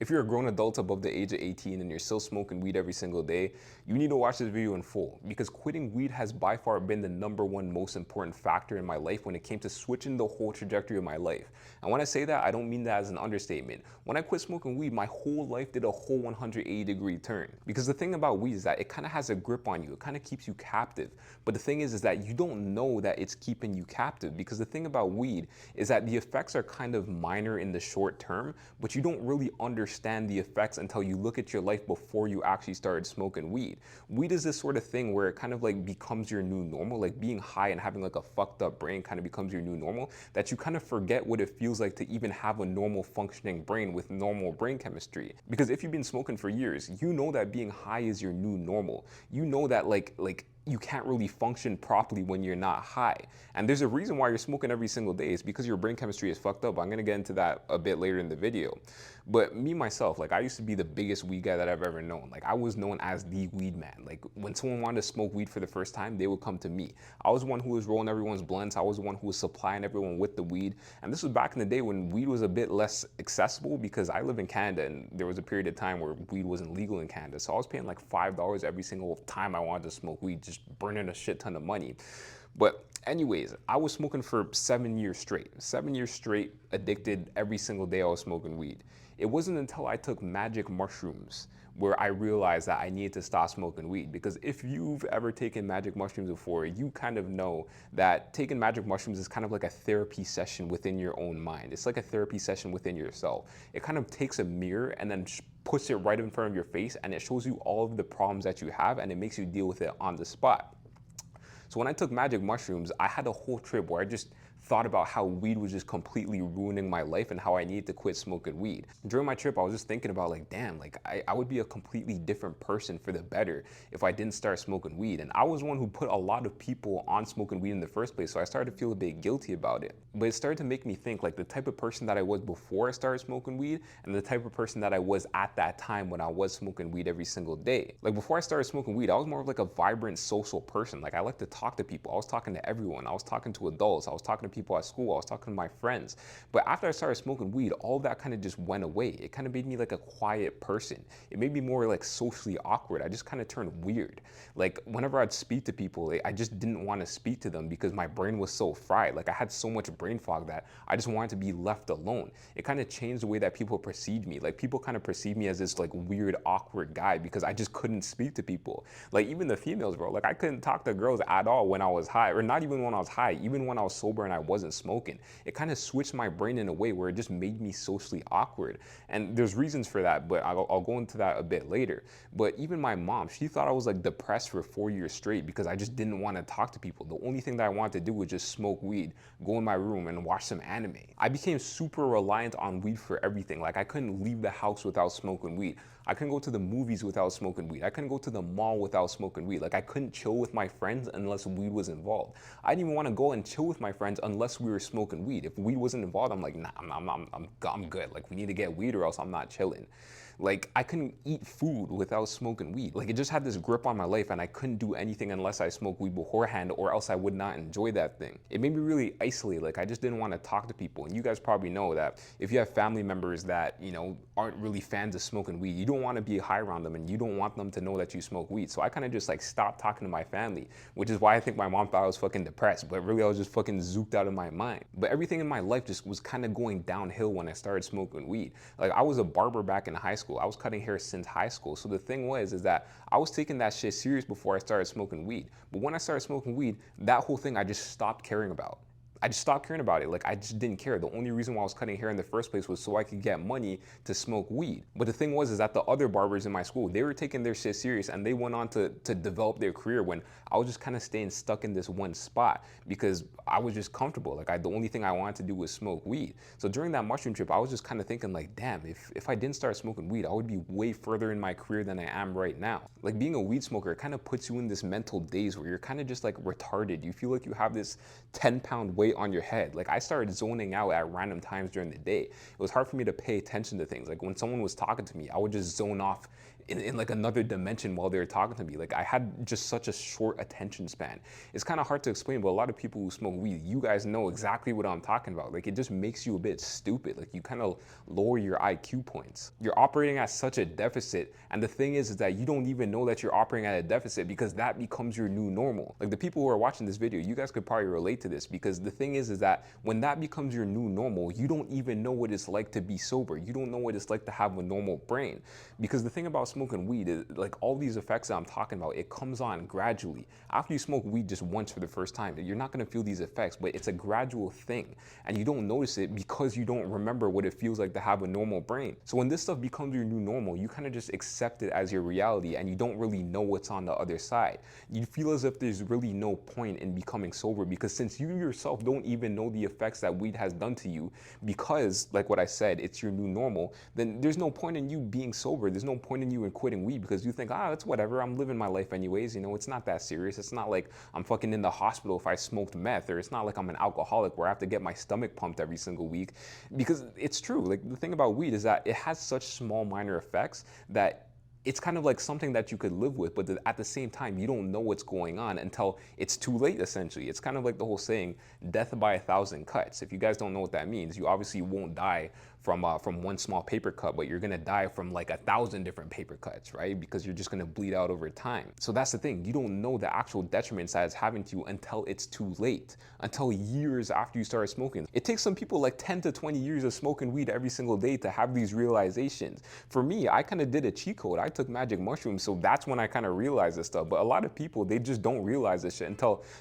If you're a grown adult above the age of 18 and you're still smoking weed every single day, you need to watch this video in full because quitting weed has by far been the #1 most important factor in my life when it came to switching the whole trajectory of my life. And when I say that, I don't mean that as an understatement. When I quit smoking weed, my whole life did a whole 180-degree turn. Because the thing about weed is that it kind of has a grip on you. It kind of keeps you captive. But the thing is that you don't know that it's keeping you captive because the thing about weed is that the effects are kind of minor in the short term, but you don't really understand the effects until you look at your life before you actually started smoking weed. Weed is this sort of thing where it kind of like becomes your new normal, like being high and having like a fucked up brain kind of becomes your new normal, that you kind of forget what it feels like to even have a normal functioning brain with normal brain chemistry. Because if you've been smoking for years, you know that being high is your new normal. You know that like you can't really function properly when you're not high. And there's a reason why you're smoking every single day. It's because your brain chemistry is fucked up. I'm gonna get into that a bit later in the video. But me, myself, like I used to be the biggest weed guy that I've ever known. Like I was known as the weed man. Like when someone wanted to smoke weed for the first time, they would come to me. I was the one who was rolling everyone's blunts. I was the one who was supplying everyone with the weed. And this was back in the day when weed was a bit less accessible because I live in Canada and there was a period of time where weed wasn't legal in Canada. So I was paying like $5 every single time I wanted to smoke weed, just burning a shit ton of money. But anyways, I was smoking for 7 years straight. 7 years straight, addicted every single day I was smoking weed. It wasn't until I took magic mushrooms where I realized that I needed to stop smoking weed. Because if you've ever taken magic mushrooms before, you kind of know that taking magic mushrooms is kind of like a therapy session within your own mind. It's like a therapy session within yourself. It kind of takes a mirror and then puts it right in front of your face and it shows you all of the problems that you have and it makes you deal with it on the spot. So when I took magic mushrooms, I had a whole trip where I just thought about how weed was just completely ruining my life and how I needed to quit smoking weed. During my trip, I was just thinking about like, damn, like I would be a completely different person for the better if I didn't start smoking weed. And I was one who put a lot of people on smoking weed in the first place, so I started to feel a bit guilty about it. But it started to make me think like the type of person that I was before I started smoking weed and the type of person that I was at that time when I was smoking weed every single day. Like before I started smoking weed, I was more of like a vibrant social person. Like I like to talk to people. I was talking to everyone. I was talking to adults. I was talking to people at school. I was talking to my friends. But after I started smoking weed, all that kind of just went away. It kind of made me like a quiet person. It made me more like socially awkward. I just kind of turned weird. Like whenever I'd speak to people, I just didn't want to speak to them because my brain was so fried. Like I had so much brain fog that I just wanted to be left alone. It kind of changed the way that people perceived me. Like people kind of perceived me as this like weird, awkward guy because I just couldn't speak to people. Like even the females, bro. Like I couldn't talk to girls at all when I was high, or not even when I was high, even when I was sober and I wasn't smoking. It kind of switched my brain in a way where it just made me socially awkward. And there's reasons for that, but I'll go into that a bit later. But even my mom, she thought I was like depressed for 4 years straight because I just didn't want to talk to people. The only thing that I wanted to do was just smoke weed, go in my room and watch some anime. I became super reliant on weed for everything. Like I couldn't leave the house without smoking weed. I couldn't go to the movies without smoking weed. I couldn't go to the mall without smoking weed. Like I couldn't chill with my friends unless weed was involved. I didn't even want to go and chill with my friends unless we were smoking weed. If weed wasn't involved, I'm like, nah, I'm good. Like we need to get weed or else I'm not chilling. Like I couldn't eat food without smoking weed. Like it just had this grip on my life and I couldn't do anything unless I smoked weed beforehand or else I would not enjoy that thing. It made me really isolated. Like I just didn't want to talk to people. And you guys probably know that if you have family members that, aren't really fans of smoking weed, you don't want to be high around them and you don't want them to know that you smoke weed. So I kind of just like stopped talking to my family, which is why I think my mom thought I was fucking depressed, but really I was just fucking zooked out of my mind. But everything in my life just was kind of going downhill when I started smoking weed. Like I was a barber back in high school. I was cutting hair since high school. So the thing is that I was taking that shit serious before I started smoking weed. But when I started smoking weed, that whole thing I just stopped caring about. I just stopped caring about it. Like I just didn't care. The only reason why I was cutting hair in the first place was so I could get money to smoke weed. But the thing is that the other barbers in my school, they were taking their shit serious and they went on to develop their career when I was just kind of staying stuck in this one spot because I was just comfortable. Like the only thing I wanted to do was smoke weed. So during that mushroom trip, I was just kind of thinking like, damn, if I didn't start smoking weed, I would be way further in my career than I am right now. Like being a weed smoker, it kind of puts you in this mental daze where you're kind of just like retarded. You feel like you have this 10-pound weight on your head. Like I started zoning out at random times during the day. It was hard for me to pay attention to things. Like when someone was talking to me, I would just zone off in like another dimension while they were talking to me. Like I had just such a short attention span. It's kind of hard to explain, but a lot of people who smoke weed, you guys know exactly what I'm talking about. Like it just makes you a bit stupid. Like you kind of lower your IQ points. You're operating at such a deficit. And the thing is that you don't even know that you're operating at a deficit because that becomes your new normal. Like the people who are watching this video, you guys could probably relate to this because the thing is that when that becomes your new normal, you don't even know what it's like to be sober. You don't know what it's like to have a normal brain. Because the thing about smoking weed is like all these effects that I'm talking about, it comes on gradually. After you smoke weed just once for the first time, you're not gonna feel these effects, but it's a gradual thing. And you don't notice it because you don't remember what it feels like to have a normal brain. So when this stuff becomes your new normal, you kind of just accept it as your reality and you don't really know what's on the other side. You feel as if there's really no point in becoming sober because since you yourself don't even know the effects that weed has done to you, because like what I said, it's your new normal, then there's no point in you being sober. There's no point in you in quitting weed because you think, it's whatever, I'm living my life anyways, it's not that serious. It's not like I'm fucking in the hospital if I smoked meth, or it's not like I'm an alcoholic where I have to get my stomach pumped every single week. Because it's true, like the thing about weed is that it has such small minor effects that it's kind of like something that you could live with, but at the same time, you don't know what's going on until it's too late, essentially. It's kind of like the whole saying, death by 1,000 cuts. If you guys don't know what that means, you obviously won't die from one small paper cut, but you're gonna die from like 1,000 different paper cuts, right? Because you're just gonna bleed out over time. So that's the thing, you don't know the actual detriments that it's having to you until it's too late, until years after you started smoking. It takes some people like 10 to 20 years of smoking weed every single day to have these realizations. For me, I kind of did a cheat code. I took magic mushrooms, so that's when I kind of realized this stuff. But a lot of people, they just don't realize this shit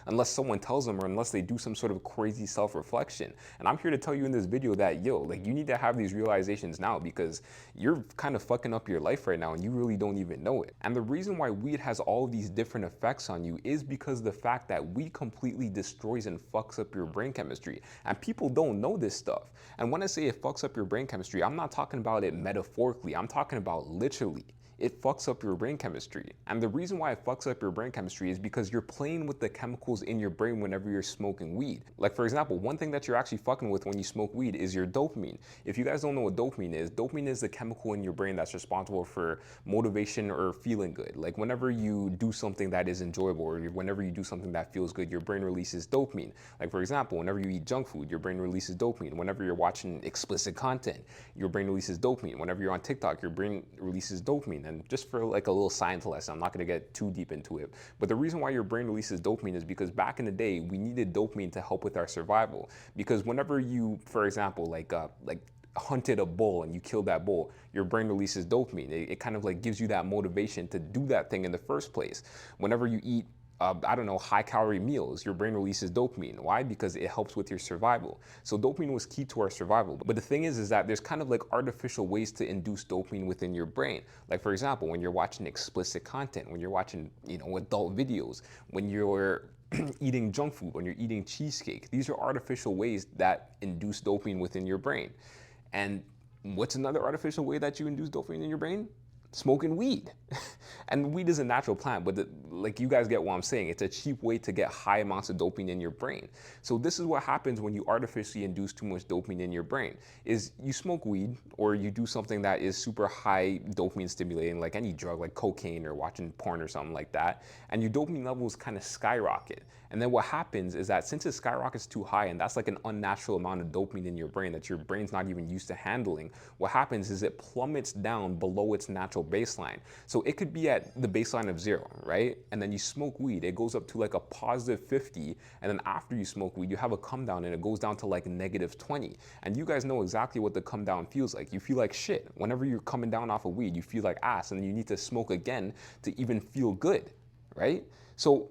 unless someone tells them or unless they do some sort of crazy self-reflection. And I'm here to tell you in this video that, like you need to have these realizations now because you're kind of fucking up your life right now and you really don't even know it. And the reason why weed has all of these different effects on you is because the fact that weed completely destroys and fucks up your brain chemistry. And people don't know this stuff. And when I say it fucks up your brain chemistry, I'm not talking about it metaphorically. I'm talking about literally. It fucks up your brain chemistry. And the reason why it fucks up your brain chemistry is because you're playing with the chemicals in your brain whenever you're smoking weed. Like for example, one thing that you're actually fucking with when you smoke weed is your dopamine. If you guys don't know what dopamine is the chemical in your brain that's responsible for motivation or feeling good. Like whenever you do something that is enjoyable or whenever you do something that feels good, your brain releases dopamine. Like for example, whenever you eat junk food, your brain releases dopamine. Whenever you're watching explicit content, your brain releases dopamine. Whenever you're on TikTok, your brain releases dopamine. And just for like a little science lesson, I'm not gonna get too deep into it, but the reason why your brain releases dopamine is because back in the day, we needed dopamine to help with our survival. Because whenever you, for example, like hunted a bull and you killed that bull, your brain releases dopamine. It kind of like gives you that motivation to do that thing in the first place. Whenever you eat high calorie meals, your brain releases dopamine. Why? Because it helps with your survival. So dopamine was key to our survival. But the thing is that there's kind of like artificial ways to induce dopamine within your brain. Like for example, when you're watching explicit content, when you're watching, adult videos, when you're eating junk food, when you're eating cheesecake, these are artificial ways that induce dopamine within your brain. And what's another artificial way that you induce dopamine in your brain? Smoking weed. And weed is a natural plant, but like you guys get what I'm saying. It's a cheap way to get high amounts of dopamine in your brain. So this is what happens when you artificially induce too much dopamine in your brain, is you smoke weed or you do something that is super high dopamine stimulating, like any drug, like cocaine or watching porn or something like that, and your dopamine levels kind of skyrocket. And then what happens is that since it skyrockets too high, and that's like an unnatural amount of dopamine in your brain that your brain's not even used to handling, what happens is it plummets down below its natural baseline. So it could be at the baseline of 0, right? And then you smoke weed, it goes up to like a positive 50, and then after you smoke weed, you have a come down and it goes down to like negative 20. And you guys know exactly what the come down feels like. You feel like shit. Whenever you're coming down off of weed, you feel like ass, and you need to smoke again to even feel good, right? So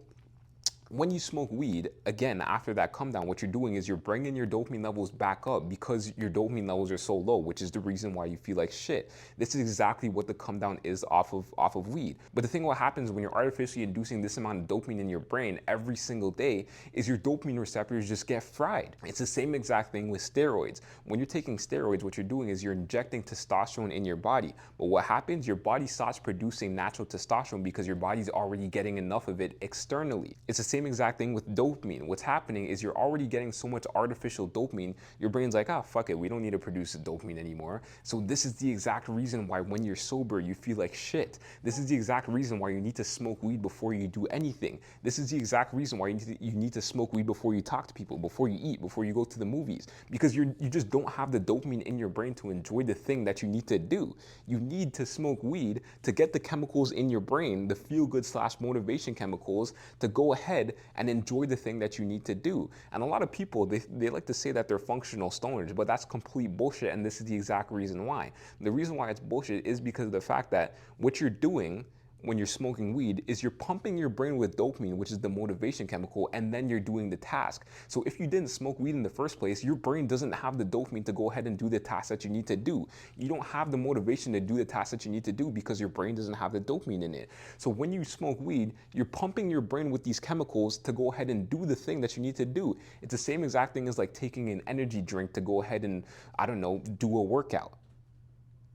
when you smoke weed, again, after that come down, what you're doing is you're bringing your dopamine levels back up because your dopamine levels are so low, which is the reason why you feel like shit. This is exactly what the come down is off of weed. But the thing what happens when you're artificially inducing this amount of dopamine in your brain every single day is your dopamine receptors just get fried. It's the same exact thing with steroids. When you're taking steroids, what you're doing is you're injecting testosterone in your body. But what happens? Your body stops producing natural testosterone because your body's already getting enough of it externally. It's the same same exact thing with dopamine. What's happening is you're already getting so much artificial dopamine, your brain's like, ah, fuck it, we don't need to produce dopamine anymore. So this is the exact reason why when you're sober, you feel like shit. This is the exact reason why you need to smoke weed before you do anything. This is the exact reason why you need to smoke weed before you talk to people, before you eat, before you go to the movies, because you just don't have the dopamine in your brain to enjoy the thing that you need to do. You need to smoke weed to get the chemicals in your brain, the feel-good / motivation chemicals, to go ahead and enjoy the thing that you need to do. And a lot of people, they like to say that they're functional stoners, but that's complete bullshit, and this is the exact reason why. The reason why it's bullshit is because of the fact that what you're doing when you're smoking weed is you're pumping your brain with dopamine, which is the motivation chemical, and then you're doing the task. So if you didn't smoke weed in the first place, your brain doesn't have the dopamine to go ahead and do the task that you need to do. You don't have the motivation to do the task that you need to do because your brain doesn't have the dopamine in it. So when you smoke weed, you're pumping your brain with these chemicals to go ahead and do the thing that you need to do. It's the same exact thing as like taking an energy drink to go ahead and, I don't know, do a workout.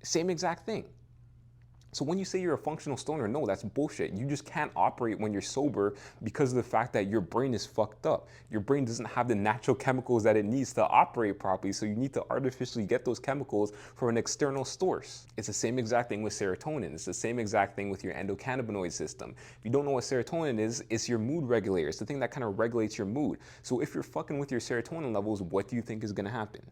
Same exact thing. So when you say you're a functional stoner, no, that's bullshit. You just can't operate when you're sober because of the fact that your brain is fucked up. Your brain doesn't have the natural chemicals that it needs to operate properly, so you need to artificially get those chemicals from an external source. It's the same exact thing with serotonin. It's the same exact thing with your endocannabinoid system. If you don't know what serotonin is, it's your mood regulator. It's the thing that kind of regulates your mood. So if you're fucking with your serotonin levels, what do you think is gonna happen?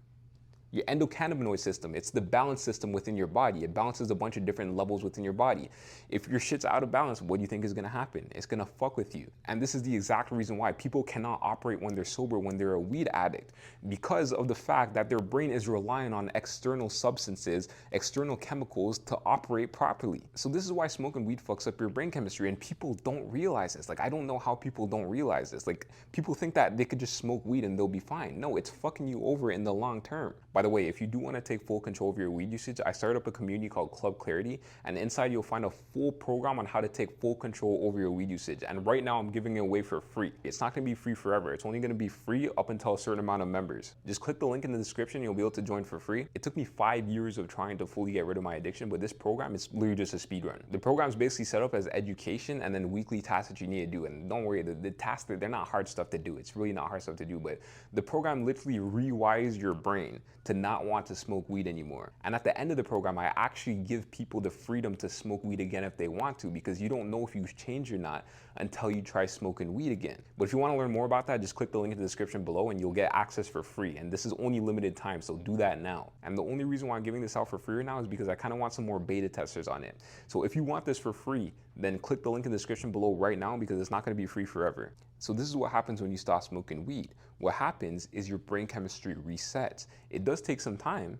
Your endocannabinoid system, it's the balance system within your body. It balances a bunch of different levels within your body. If your shit's out of balance, what do you think is gonna happen? It's gonna fuck with you. And this is the exact reason why people cannot operate when they're sober, when they're a weed addict, because of the fact that their brain is relying on external substances, external chemicals to operate properly. So this is why smoking weed fucks up your brain chemistry, and people don't realize this. Like, I don't know how people don't realize this. Like, people think that they could just smoke weed and they'll be fine. No, it's fucking you over in the long term. By the way, if you do want to take full control of your weed usage, I started up a community called Club Clarity, and inside you'll find a full program on how to take full control over your weed usage. And right now I'm giving it away for free. It's not going to be free forever. It's only going to be free up until a certain amount of members. Just click the link in the description. You'll be able to join for free. It took me 5 years of trying to fully get rid of my addiction, but this program is literally just a speed run. The program is basically set up as education and then weekly tasks that you need to do. And don't worry, the tasks, they're not hard stuff to do. It's really not hard stuff to do, but the program literally rewires your brain to not want to smoke weed anymore. And at the end of the program, I actually give people the freedom to smoke weed again if they want to, because you don't know if you've changed or not until you try smoking weed again. But if you want to learn more about that, just click the link in the description below and you'll get access for free. And this is only limited time, so do that now. And the only reason why I'm giving this out for free right now is because I kind of want some more beta testers on it. So if you want this for free, then click the link in the description below right now, because it's not going to be free forever. So this is what happens when you stop smoking weed. What happens is your brain chemistry resets. It does take some time,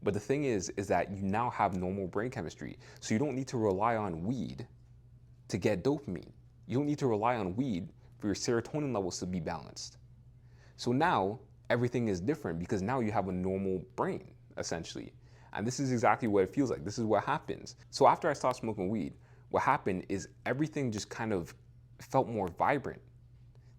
but the thing is that you now have normal brain chemistry. So you don't need to rely on weed to get dopamine. You don't need to rely on weed for your serotonin levels to be balanced. So now everything is different because now you have a normal brain, essentially. And this is exactly what it feels like. This is what happens. So after I stopped smoking weed, what happened is everything just kind of felt more vibrant.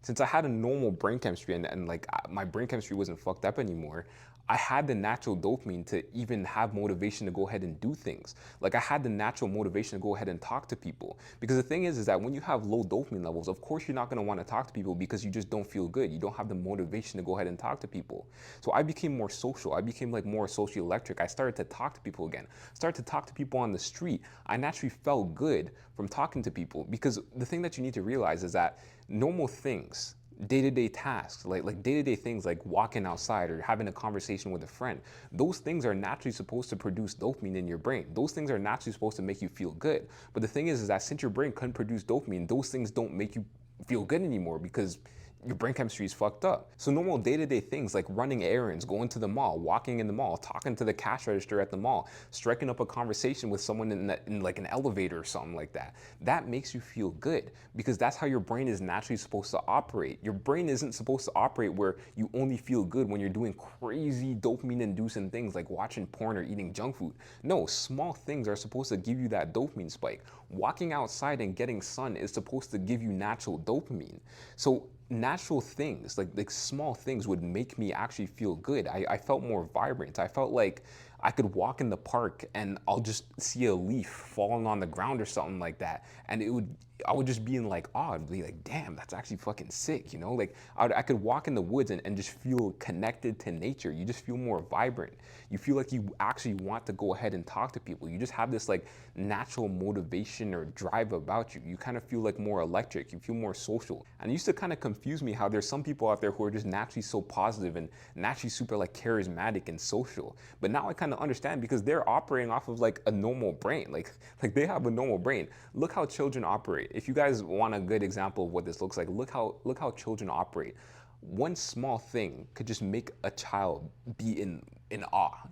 Since I had a normal brain chemistry and like my brain chemistry wasn't fucked up anymore, I had the natural dopamine to even have motivation to go ahead and do things. Like I had the natural motivation to go ahead and talk to people. Because the thing is that when you have low dopamine levels, of course you're not gonna wanna talk to people because you just don't feel good. You don't have the motivation to go ahead and talk to people. So I became more social. I became like more socioelectric. I started to talk to people again. Started to talk to people on the street. I naturally felt good from talking to people, because the thing that you need to realize is that normal things, day-to-day tasks, like day-to-day things like walking outside or having a conversation with a friend, those things are naturally supposed to produce dopamine in your brain. Those things are naturally supposed to make you feel good. But the thing is that since your brain couldn't produce dopamine, those things don't make you feel good anymore because your brain chemistry is fucked up. So normal day-to-day things like running errands, going to the mall, walking in the mall, talking to the cash register at the mall, striking up a conversation with someone in like an elevator or something like that, that makes you feel good, because that's how your brain is naturally supposed to operate. Your brain isn't supposed to operate where you only feel good when you're doing crazy dopamine-inducing things like watching porn or eating junk food. No, small things are supposed to give you that dopamine spike. Walking outside and getting sun is supposed to give you natural dopamine. So natural things, like small things, would make me actually feel good. I felt more vibrant. I felt like I could walk in the park and I'll just see a leaf falling on the ground or something like that. And I would just be in like awe and be like, damn, that's actually fucking sick, you know? Like I could walk in the woods and just feel connected to nature. You just feel more vibrant. You feel like you actually want to go ahead and talk to people. You just have this like natural motivation or drive about you. You kind of feel like more electric. You feel more social. And it used to kind of confuse me how there's some people out there who are just naturally so positive and naturally super like charismatic and social. But now I kind of understand because they're operating off of like a normal brain. Like they have a normal brain. Look how children operate. If you guys want a good example of what this looks like, look how children operate. One small thing could just make a child be in awe.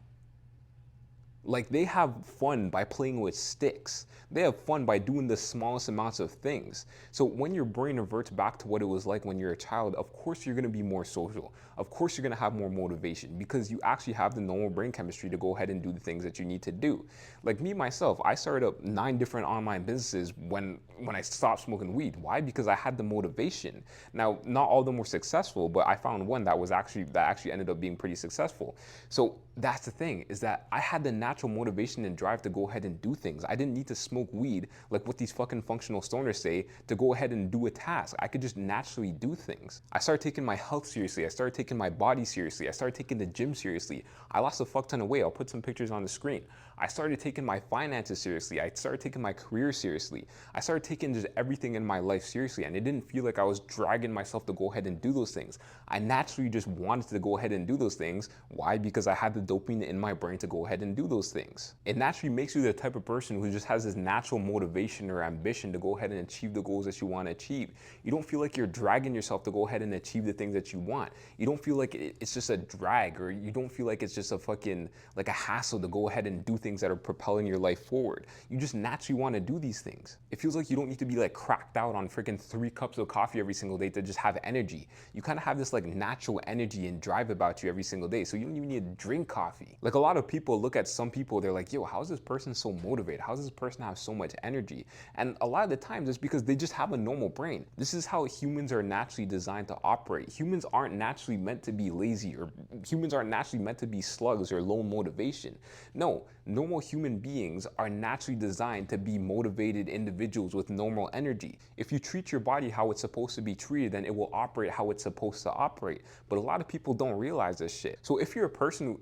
Like they have fun by playing with sticks. They have fun by doing the smallest amounts of things. So when your brain reverts back to what it was like when you're a child, of course you're gonna be more social. Of course you're gonna have more motivation because you actually have the normal brain chemistry to go ahead and do the things that you need to do. Like me myself, I started up 9 different online businesses when I stopped smoking weed. Why? Because I had the motivation. Now, not all of them were successful, but I found one that actually ended up being pretty successful. So that's the thing, is that I had the natural motivation and drive to go ahead and do things. I didn't need to smoke weed like what these fucking functional stoners say to go ahead and do a task. I could just naturally do things. I started taking my health seriously. I started taking my body seriously. I started taking the gym seriously. I lost a fuck ton of weight. I'll put some pictures on the screen. I started taking my finances seriously. I started taking my career seriously. I started taking just everything in my life seriously, and it didn't feel like I was dragging myself to go ahead and do those things. I naturally just wanted to go ahead and do those things. Why? Because I had the dopamine in my brain to go ahead and do those things. It naturally makes you the type of person who just has this natural motivation or ambition to go ahead and achieve the goals that you want to achieve. You don't feel like you're dragging yourself to go ahead and achieve the things that you want. You don't feel like it's just a drag, or you don't feel like it's just a fucking like a hassle to go ahead and do things that are propelling your life forward. You just naturally want to do these things. It feels like you don't need to be like cracked out on freaking 3 cups of coffee every single day to just have energy. You kind of have this like natural energy and drive about you every single day, so you don't even need to drink coffee. Like a lot of people look at some people, they're like, yo, how's this person so motivated? How's this person have so much energy? And a lot of the times it's because they just have a normal brain. This is how humans are naturally designed to operate. Humans aren't naturally meant to be lazy, or humans aren't naturally meant to be slugs or low motivation. No, normal human beings are naturally designed to be motivated individuals with normal energy. If you treat your body how it's supposed to be treated, then it will operate how it's supposed to operate. But a lot of people don't realize this shit. So if you're a person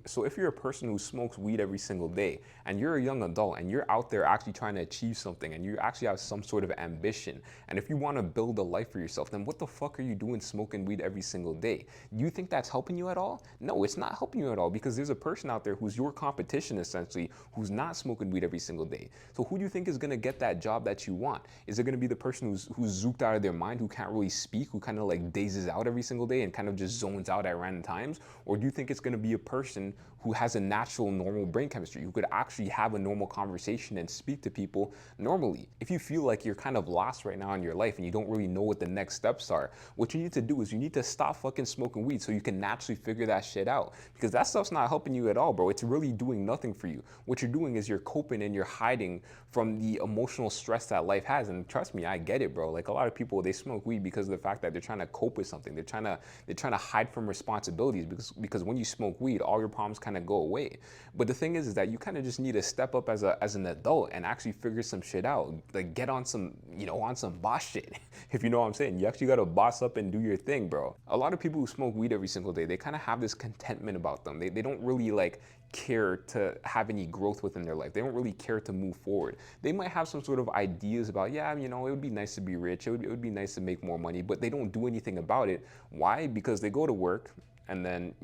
who smokes weed every single day, and you're a young adult and you're out there actually trying to achieve something, and you actually have some sort of ambition, and if you want to build a life for yourself, then what the fuck are you doing smoking weed every single day? Do you think that's helping you at all? No, it's not helping you at all, because there's a person out there who's your competition essentially, who's not smoking weed every single day. So who do you think is going to get that job that you want? Is it going to be the person who's zooked out of their mind, who can't really speak, who kind of like dazes out every single day and kind of just zones out at random times? Or do you think it's going to be a person who has a natural normal brain chemistry, who could actually have a normal conversation and speak to people normally? If you feel like you're kind of lost right now in your life and you don't really know what the next steps are, what you need to do is you need to stop fucking smoking weed so you can naturally figure that shit out, because that stuff's not helping you at all, bro. It's really doing nothing for you. What you're doing is you're coping and you're hiding from the emotional stress that life has. And trust me, I get it, bro. Like a lot of people, they smoke weed because of the fact that they're trying to cope with something. They're trying to hide from responsibilities, because when you smoke weed, all your problems kind of go away. But the thing is that you kind of just need to step up as an adult and actually figure some shit out. Like get on some, on some boss shit. If you know what I'm saying. You actually got to boss up and do your thing, bro. A lot of people who smoke weed every single day, they kind of have this contentment about them. They don't really like care to have any growth within their life. They don't really care to move forward. They might have some sort of ideas about, yeah, it would be nice to be rich. It would be nice to make more money, but they don't do anything about it. Why? Because they go to work and then,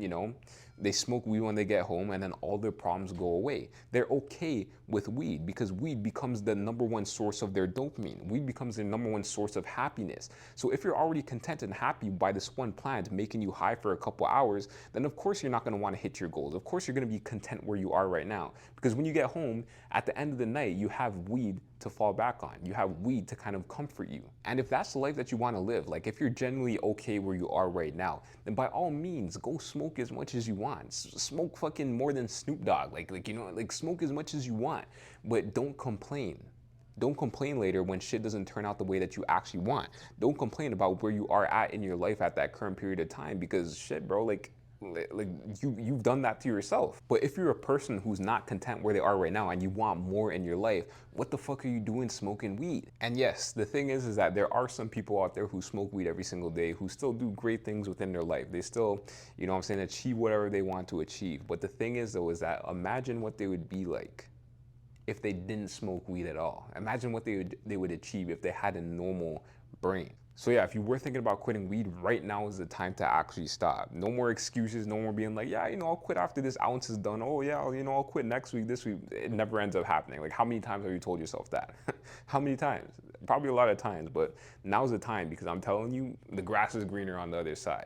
they smoke weed when they get home, and then all their problems go away. They're okay with weed because weed becomes the number one source of their dopamine. Weed becomes their number one source of happiness. So if you're already content and happy by this one plant making you high for a couple hours, then of course you're not going to want to hit your goals. Of course you're going to be content where you are right now, because when you get home at the end of the night, you have weed to fall back on. You have weed to kind of comfort you. And if that's the life that you want to live, like if you're genuinely okay where you are right now, then by all means, go smoke as much as you want. Smoke fucking more than Snoop Dogg. Like smoke as much as you want, but don't complain. Don't complain later when shit doesn't turn out the way that you actually want. Don't complain about where you are at in your life at that current period of time, because shit, bro, like like you've done that to yourself. But if you're a person who's not content where they are right now and you want more in your life, what the fuck are you doing smoking weed? And yes, the thing is that there are some people out there who smoke weed every single day who still do great things within their life. They still, you know what I'm saying, achieve whatever they want to achieve. But the thing is though, is that imagine what they would be like if they didn't smoke weed at all. Imagine what they would achieve if they had a normal brain. So yeah, if you were thinking about quitting weed, right now is the time to actually stop. No more excuses, no more being like, yeah, I'll quit after this ounce is done. Oh yeah, I'll quit next week, this week. It never ends up happening. Like how many times have you told yourself that? How many times? Probably a lot of times, but now's the time because I'm telling you, the grass is greener on the other side.